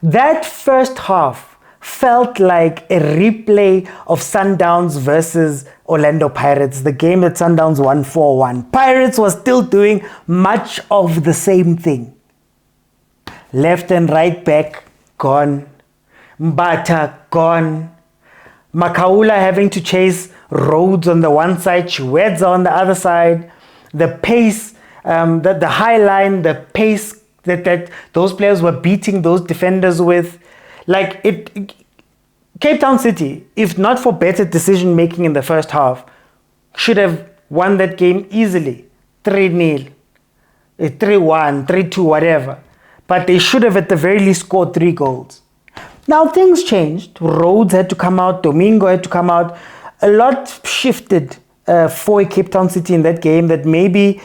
That first half felt like a replay of Sundowns versus Orlando Pirates, the game that Sundowns won 4-1. Pirates was still doing much of the same thing. Left and right back, gone. Mbata, gone. Makaula having to chase Rhodes on the one side, Chiwedza on the other side. The pace, the high line, the pace that those players were beating those defenders with. Like Cape Town City, if not for better decision making in the first half, should have won that game easily. 3-0, 3-1, 3-2, whatever. But they should have at the very least scored 3 goals. Now things changed. Rhodes had to come out. Domingo had to come out. A lot shifted for Cape Town City in that game that maybe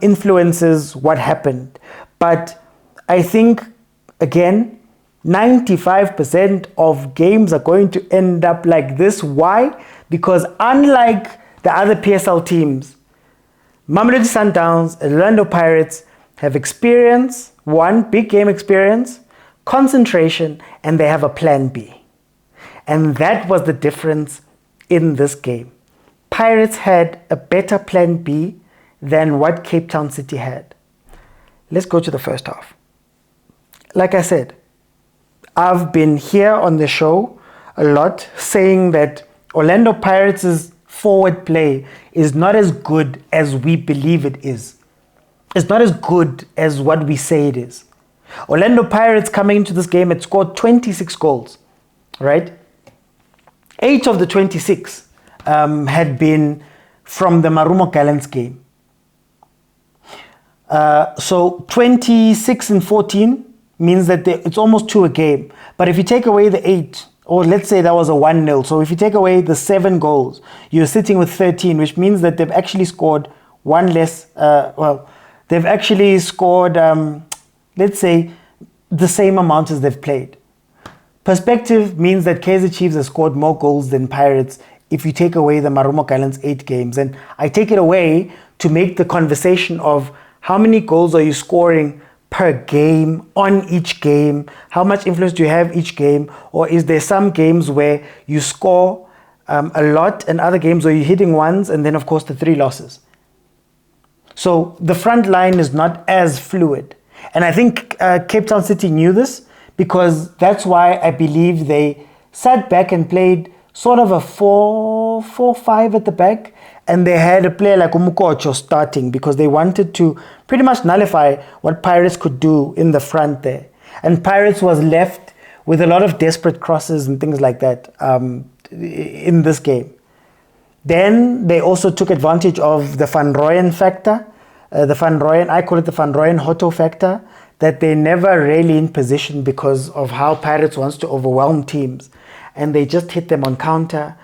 influences what happened. But I think, again, 95% of games are going to end up like this. Why? Because unlike the other PSL teams, Mamelodi Sundowns and Orlando Pirates have experience, one big game experience, concentration, and they have a plan B. And that was the difference in this game. Pirates had a better plan B than what Cape Town City had. Let's go to the first half. Like I said, I've been here on the show a lot saying that Orlando Pirates' forward play is not as good as we believe it is. It's not as good as what we say it is. Orlando Pirates coming into this game had scored 26 goals, right? 8 of the 26 had been from the Marumo Gallants game. So 26 and 14 means that it's almost 2 a game. But if you take away the 8, or let's say that was a 1-0, so if you take away the 7 goals, you're sitting with 13, which means that they've actually scored one less, they've actually scored, let's say, the same amount as they've played. Perspective means that Kaizer Chiefs have scored more goals than Pirates if you take away the Marumo Gallants 8 games. And I take it away to make the conversation of how many goals are you scoring per game, on each game? How much influence do you have each game? Or is there some games where you score a lot and other games where you're hitting ones and then, of course, the 3 losses? So the front line is not as fluid. And I think Cape Town City knew this, because that's why I believe they sat back and played sort of a 4-4-5 at the back, and they had a player like Umukocho starting because they wanted to pretty much nullify what Pirates could do in the front there. And Pirates was left with a lot of desperate crosses and things like that in this game. Then they also took advantage of the Van Rooyen factor, I call it the Van Rooyen-Hotto factor, that they're never really in position because of how Pirates wants to overwhelm teams. And they just hit them on counter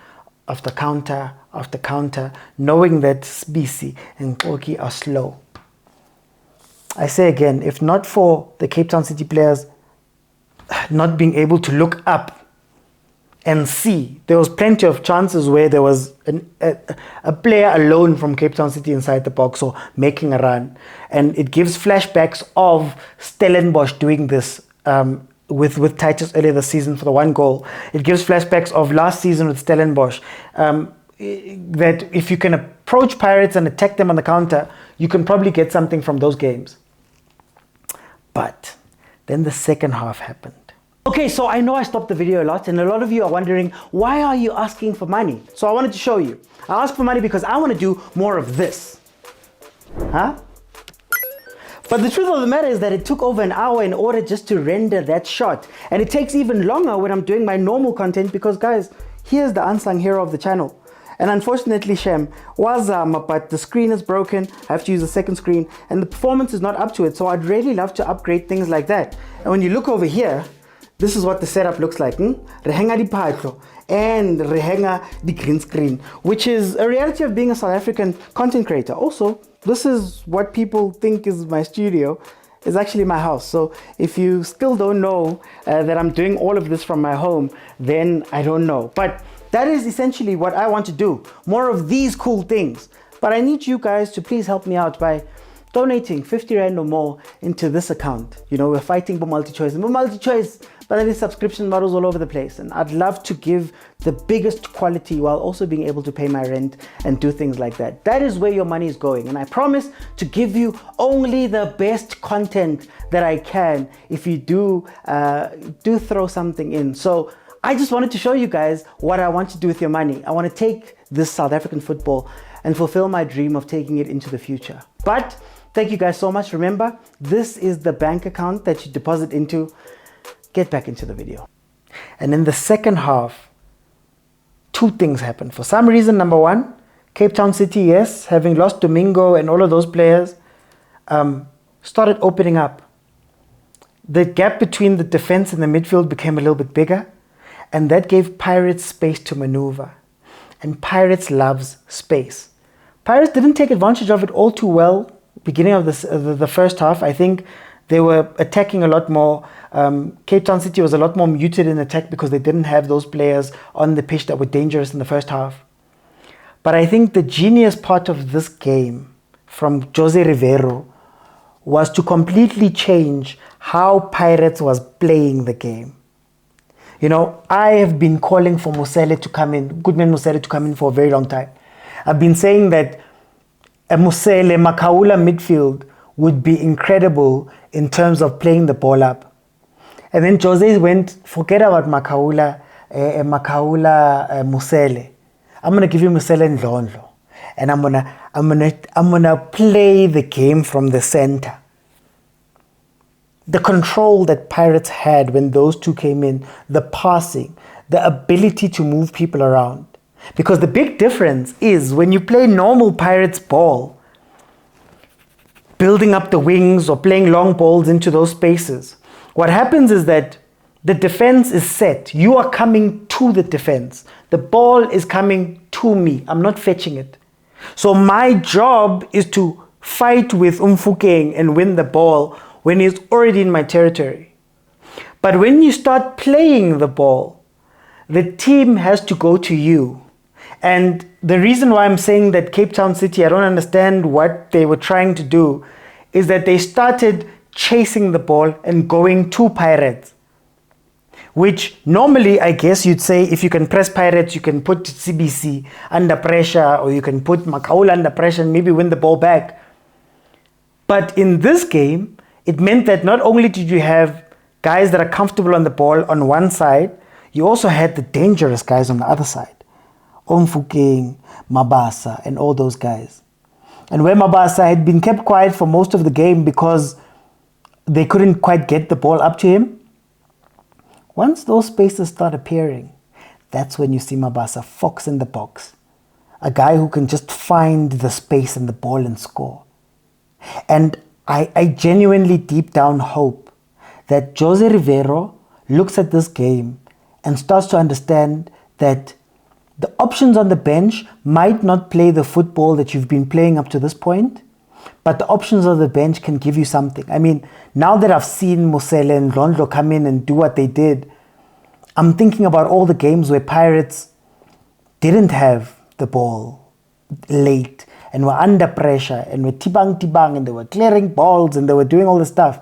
after counter after counter, knowing that Sbisi and Koki are slow. I say again, if not for the Cape Town City players not being able to look up and see, there was plenty of chances where there was a player alone from Cape Town City inside the box or making a run. And it gives flashbacks of Stellenbosch doing this with Titus earlier this season for the 1 goal. It gives flashbacks of last season with Stellenbosch. That if you can approach Pirates and attack them on the counter, you can probably get something from those games. But then the second half happened. Okay, so I know I stopped the video a lot, and a lot of you are wondering, why are you asking for money? So I wanted to show you. I asked for money because I want to do more of this. Huh? But the truth of the matter is that it took over an hour in order just to render that shot. And it takes even longer when I'm doing my normal content because, guys, here's the unsung hero of the channel. And unfortunately, Shem, but the screen is broken. I have to use a second screen, and the performance is not up to it. So I'd really love to upgrade things like that. And when you look over here, this is what the setup looks like. Rehenga di patlo and rehenga di green screen, which is a reality of being a South African content creator. Also, this is what people think is my studio. It's actually my house. So if you still don't know that I'm doing all of this from my home, then I don't know. But that is essentially what I want to do. More of these cool things. But I need you guys to please help me out by donating 50 Rand or more into this account. You know, we're fighting for multi-choice. And multi-choice, but there is subscription models all over the place, and I'd love to give the biggest quality while also being able to pay my rent and do things like that. That is where your money is going, and I promise to give you only the best content that I can if you do throw something in. So I just wanted to show you guys what I want to do with your money. I want to take this South African football and fulfill my dream of taking it into the future. But thank you guys so much. Remember, this is the bank account that you deposit into. Get back into the video. And in the second half, two things happened. For some reason, number one, Cape Town City, yes, having lost Domingo and all of those players, started opening up. The gap between the defense and the midfield became a little bit bigger, and that gave Pirates space to maneuver. And Pirates loves space. Pirates didn't take advantage of it all too well. Beginning of the first half, I think they were attacking a lot more. Cape Town City was a lot more muted in attack because they didn't have those players on the pitch that were dangerous in the first half. But I think the genius part of this game from Jose Rivero was to completely change how Pirates was playing the game. You know, I have been calling for Mosele to come in, Goodman Mosele to come in for a very long time. I've been saying that a Mosele, Makaula midfield would be incredible in terms of playing the ball up. And then Jose went, forget about Makaula, Mosele. I'm gonna give you Mosele and Ndlondlo, and I'm gonna play the game from the center. The control that Pirates had when those two came in, the passing, the ability to move people around. Because the big difference is when you play normal Pirates ball, building up the wings or playing long balls into those spaces, what happens is that the defense is set. You are coming to the defense. The ball is coming to me. I'm not fetching it. So my job is to fight with Umfukeng and win the ball when he's already in my territory. But when you start playing the ball, the team has to go to you. And the reason why I'm saying that Cape Town City, I don't understand what they were trying to do, is that they started chasing the ball and going to Pirates. Which normally, I guess you'd say, if you can press Pirates, you can put CBC under pressure, or you can put Makaula under pressure and maybe win the ball back. But in this game, it meant that not only did you have guys that are comfortable on the ball on one side, you also had the dangerous guys on the other side. Omfukeng, Mabasa, and all those guys. And where Mabasa had been kept quiet for most of the game because they couldn't quite get the ball up to him, once those spaces start appearing, that's when you see Mabasa fox in the box. A guy who can just find the space and the ball and score. And I genuinely deep down hope that Jose Rivero looks at this game and starts to understand that the options on the bench might not play the football that you've been playing up to this point, but the options on the bench can give you something. I mean, now that I've seen Mosele and Ndlondlo come in and do what they did, I'm thinking about all the games where Pirates didn't have the ball late and were under pressure and were tibang and they were clearing balls and they were doing all this stuff.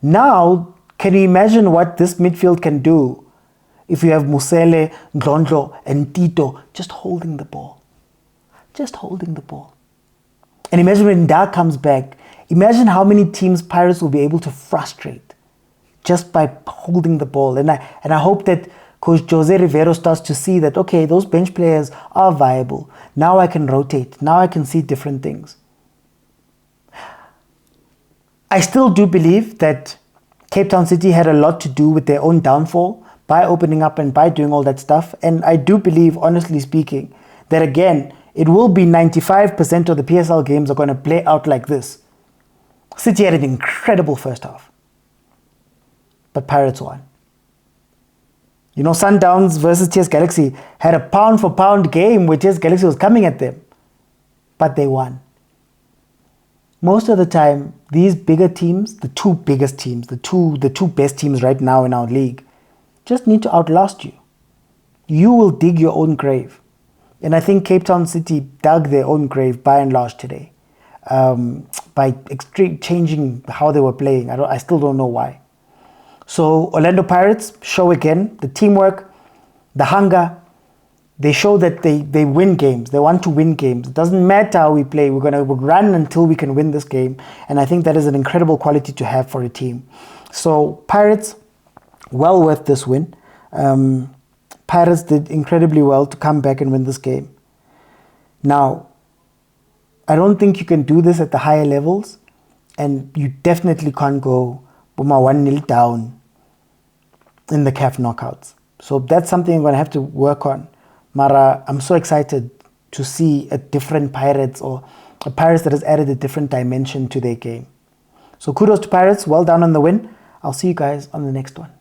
Now, can you imagine what this midfield can do if you have Mosele, Ndlondlo, and Tito just holding the ball? Just holding the ball. And imagine when Nda comes back, imagine how many teams Pirates will be able to frustrate just by holding the ball. And I hope that Coach Jose Rivero starts to see that, okay, those bench players are viable. Now I can rotate. Now I can see different things. I still do believe that Cape Town City had a lot to do with their own downfall by opening up and by doing all that stuff. And I do believe, honestly speaking, that again, it will be 95% of the PSL games are going to play out like this. City had an incredible first half, but Pirates won. You know, Sundowns versus TS Galaxy had a pound-for-pound game where TS Galaxy was coming at them, but they won. Most of the time, these bigger teams, the two biggest teams, the two best teams right now in our league, just need to outlast you. You will dig your own grave. And I think Cape Town City dug their own grave by and large today, by changing how they were playing. I still don't know why. So Orlando Pirates show again the teamwork, the hunger. They show that they win games. They want to win games. It doesn't matter how we play. We're going to run until we can win this game. And I think that is an incredible quality to have for a team. So Pirates, well worth this win. Pirates did incredibly well to come back and win this game. Now, I don't think you can do this at the higher levels. And you definitely can't go 1-0 down in the CAF knockouts. So that's something I'm going to have to work on. Mara, I'm so excited to see a different Pirates, or a Pirates that has added a different dimension to their game. So kudos to Pirates. Well done on the win. I'll see you guys on the next one.